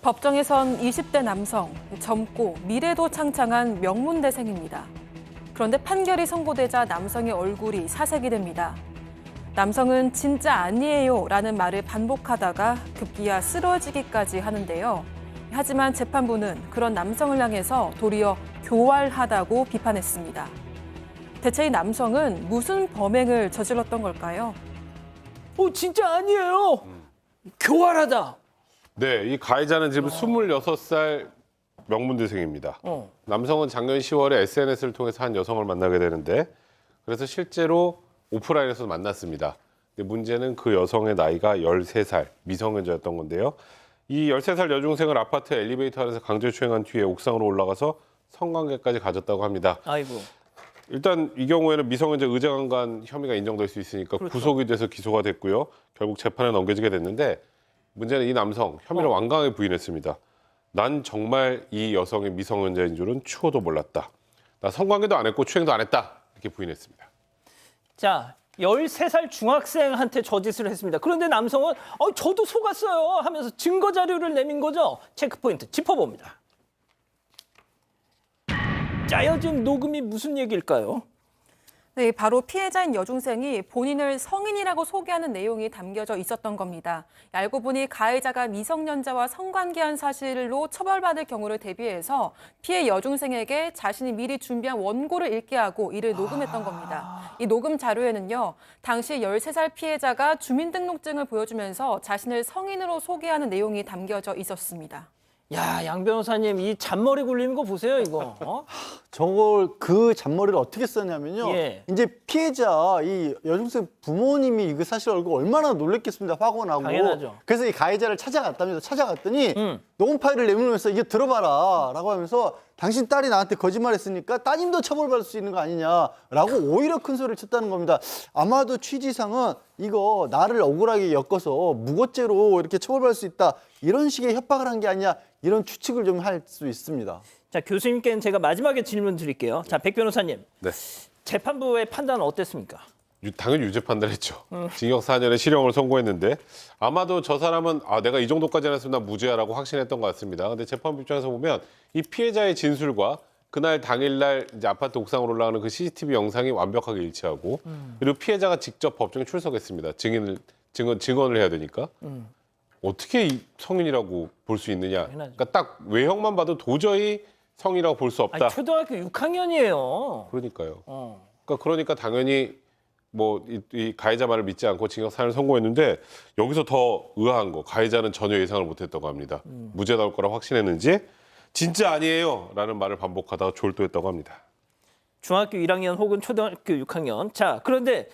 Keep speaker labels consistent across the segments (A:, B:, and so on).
A: 법정에선 20대 남성, 젊고 미래도 창창한 명문대생입니다. 그런데 판결이 선고되자 남성의 얼굴이 사색이 됩니다. 남성은 진짜 아니에요 라는 말을 반복하다가 급기야 쓰러지기까지 하는데요. 하지만 재판부는 그런 남성을 향해서 도리어 교활하다고 비판했습니다. 대체 이 남성은 무슨 범행을 저질렀던 걸까요?
B: 진짜 아니에요. 교활하다.
C: 네, 이 가해자는 지금 26살 명문대생입니다. 남성은 작년 10월에 SNS를 통해서 한 여성을 만나게 되는데 그래서 실제로 오프라인에서 만났습니다. 근데 문제는 그 여성의 나이가 13살, 미성년자였던 건데요. 이 13살 여중생을 아파트 엘리베이터 안에서 강제추행한 뒤에 옥상으로 올라가서 성관계까지 가졌다고 합니다.
B: 아이고.
C: 일단 이 경우에는 미성년자 의제강간 혐의가 인정될 수 있으니까
B: 그렇죠.
C: 구속이 돼서 기소가 됐고요. 결국 재판에 넘겨지게 됐는데 문제는 이 남성 혐의를 완강하게 부인했습니다. 난 정말 이 여성이 미성년자인 줄은 추호도 몰랐다. 나 성관계도 안 했고 추행도 안 했다. 이렇게 부인했습니다.
B: 자, 13살 중학생한테 저짓을 했습니다. 그런데 남성은 저도 속았어요 하면서 증거 자료를 내민 거죠. 체크포인트 짚어봅니다. 짜여진 녹음이 무슨 얘기일까요?
A: 네, 바로 피해자인 여중생이 본인을 성인이라고 소개하는 내용이 담겨져 있었던 겁니다. 알고 보니 가해자가 미성년자와 성관계한 사실로 처벌받을 경우를 대비해서 피해 여중생에게 자신이 미리 준비한 원고를 읽게 하고 이를 녹음했던 겁니다. 이 녹음 자료에는요, 당시 13살 피해자가 주민등록증을 보여주면서 자신을 성인으로 소개하는 내용이 담겨져 있었습니다.
B: 야, 양 변호사님 이 잔머리 굴리는 거 보세요, 이거.
D: 저걸 그 잔머리를 어떻게 썼냐면요.
B: 예.
D: 이제 피해자 이 여중생 부모님이 이거 사실 얼굴 얼마나 놀랬겠습니다. 화가 나고.
B: 당연하죠.
D: 그래서 이 가해자를 찾아갔답니다. 찾아갔더니 녹음 파일을 내밀면서 이게 들어봐라라고 하면서 당신 딸이 나한테 거짓말했으니까 따님도 처벌받을 수 있는 거 아니냐라고 오히려 큰 소리를 쳤다는 겁니다. 아마도 취지상은 이거 나를 억울하게 엮어서 무고죄로 이렇게 처벌받을 수 있다 이런 식의 협박을 한 게 아니냐 이런 추측을 좀 할 수 있습니다.
B: 자, 교수님께는 제가 마지막에 질문 드릴게요. 자, 백 변호사님.
C: 네.
B: 재판부의 판단은 어땠습니까?
C: 당연히 유죄 판단했죠. 징역 4년에 실형을 선고했는데 아마도 저 사람은 내가 이 정도까지 안 했으면 난 무죄야라고 확신했던 것 같습니다. 근데 재판부 입장에서 보면 이 피해자의 진술과 그날 당일날 이제 아파트 옥상으로 올라가는 그 CCTV 영상이 완벽하게 일치하고 그리고 피해자가 직접 법정에 출석했습니다. 증언을 해야 되니까. 어떻게 이 성인이라고 볼 수 있느냐. 그러니까 딱 외형만 봐도 도저히 성인이라고 볼 수 없다.
B: 아니, 초등학교 6학년이에요.
C: 그러니까요. 그러니까 당연히 이 가해자 말을 믿지 않고 징역 4년을 선고했는데 여기서 더 의아한 거 가해자는 전혀 예상을 못했다고 합니다. 무죄 나올 거라 확신했는지 진짜 아니에요 라는 말을 반복하다가 졸도했다고 합니다.
B: 중학교 1학년 혹은 초등학교 6학년. 자, 그런데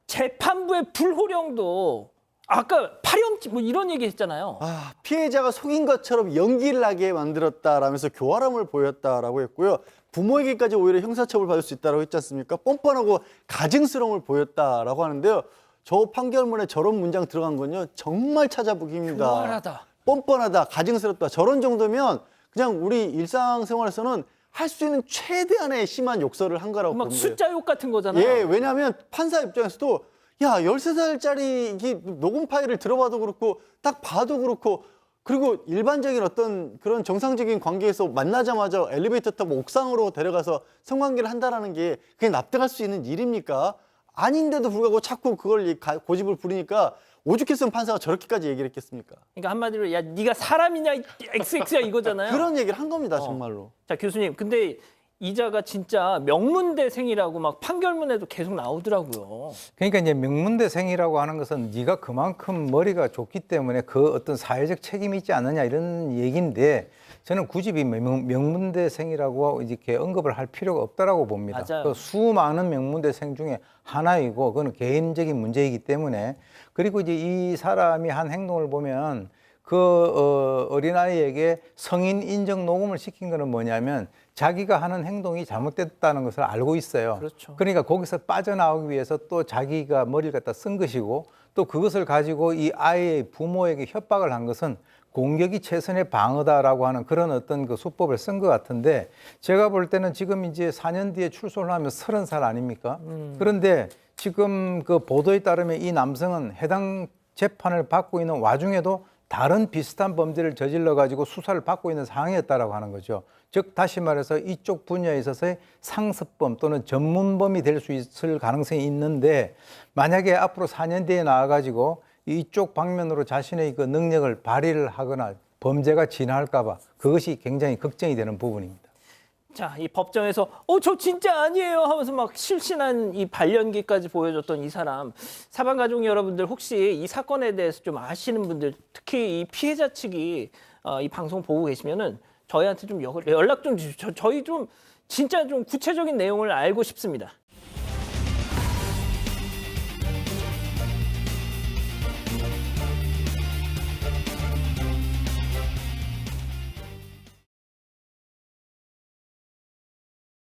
B: 재판부의 불호령도 아까 파렴치 이런 얘기 했잖아요.
D: 피해자가 속인 것처럼 연기를 하게 만들었다라면서 교활함을 보였다라고 했고요. 부모에게까지 오히려 형사처벌 받을 수 있다고 했지 않습니까? 뻔뻔하고 가증스러움을 보였다라고 하는데요. 저 판결문에 저런 문장 들어간 건요. 정말 찾아보기 힘듭니다.
B: 교활하다.
D: 뻔뻔하다, 가증스럽다. 저런 정도면 그냥 우리 일상생활에서는 할 수 있는 최대한의 심한 욕설을 한 거라고
B: 막
D: 보는데.
B: 숫자 욕 같은 거잖아요.
D: 예, 왜냐하면 판사 입장에서도 야, 13살짜리 이 녹음 파일을 들어봐도 그렇고 딱 봐도 그렇고 그리고 일반적인 어떤 그런 정상적인 관계에서 만나자마자 엘리베이터 타고 옥상으로 데려가서 성관계를 한다라는 게 그게 납득할 수 있는 일입니까? 아닌데도 불구하고 자꾸 그걸 고집을 부리니까 오죽했으면 판사가 저렇게까지 얘기를 했겠습니까?
B: 그러니까 한마디로 야, 네가 사람이냐 XX야 이거잖아요.
D: 그런 얘기를 한 겁니다, 정말로.
B: 자, 교수님. 근데 이자가 진짜 명문대생이라고 막 판결문에도 계속 나오더라고요.
E: 그러니까 이제 명문대생이라고 하는 것은 네가 그만큼 머리가 좋기 때문에 그 어떤 사회적 책임이 있지 않느냐 이런 얘기인데 저는 굳이 이 명문대생이라고 이렇게 언급을 할 필요가 없다라고 봅니다.
B: 맞아요.
E: 그 수많은 명문대생 중에 하나이고 그건 개인적인 문제이기 때문에 그리고 이제 이 사람이 한 행동을 보면 그 어린아이에게 성인 인정 녹음을 시킨 거는 뭐냐면 자기가 하는 행동이 잘못됐다는 것을 알고 있어요.
B: 그렇죠.
E: 그러니까 거기서 빠져나오기 위해서 또 자기가 머리를 갖다 쓴 것이고 또 그것을 가지고 이 아이의 부모에게 협박을 한 것은 공격이 최선의 방어다라고 하는 그런 어떤 그 수법을 쓴 것 같은데 제가 볼 때는 지금 이제 4년 뒤에 출소를 하면 30살 아닙니까? 그런데 지금 그 보도에 따르면 이 남성은 해당 재판을 받고 있는 와중에도 다른 비슷한 범죄를 저질러 가지고 수사를 받고 있는 상황이었다라고 하는 거죠. 즉 다시 말해서 이쪽 분야에 있어서의 상습범 또는 전문범이 될 수 있을 가능성이 있는데 만약에 앞으로 4년 뒤에 나와 가지고 이쪽 방면으로 자신의 그 능력을 발휘를 하거나 범죄가 진화할까 봐 그것이 굉장히 걱정이 되는 부분입니다.
B: 자, 이 법정에서 저 진짜 아니에요 하면서 막 실신한 이 발연기까지 보여줬던 이 사람, 사방 가족 여러분들 혹시 이 사건에 대해서 좀 아시는 분들, 특히 이 피해자 측이 이 방송 보고 계시면은 저희한테 좀 연락 좀 주시죠. 저희 좀 진짜 좀 구체적인 내용을 알고 싶습니다.